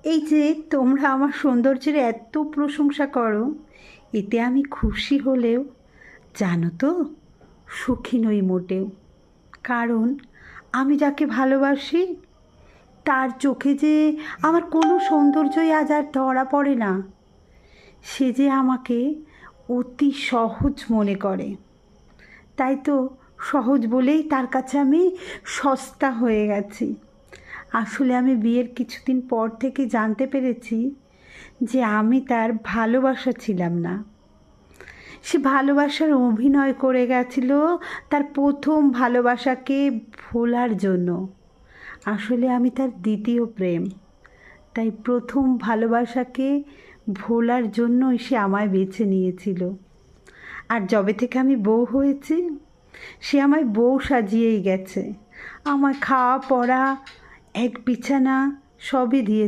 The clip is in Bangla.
এই যে তোমরা আমার সৌন্দর্যের এত প্রশংসা করো, এতে আমি খুশি হলেও জানো তো, সুখী নই মোটেও। কারণ আমি যাকে ভালোবাসি তার চোখে যে আমার কোনো সৌন্দর্যই আজ আর ধরা পড়ে না। সে যে আমাকে অতি সহজ মনে করে, তাই তো সহজ বলেই তার কাছে আমি সস্তা হয়ে গেছি। আসলে আমি বিয়ের কিছুদিন পর থেকে জানতে পেরেছি যে আমি তার ভালোবাসা ছিলাম না। সে ভালোবাসার অভিনয় করে গেছিল তার প্রথম ভালোবাসাকে ভোলার জন্য। আসলে আমি তার দ্বিতীয় প্রেম, তাই প্রথম ভালোবাসাকে ভোলার জন্যই সে আমায় বেছে নিয়েছিল। আর যবে থেকে আমি বউ হয়েছি, সে আমায় বউ সাজিয়েই গেছে। আমার খাওয়া পড়া, এক বিছানা সবই দিয়ে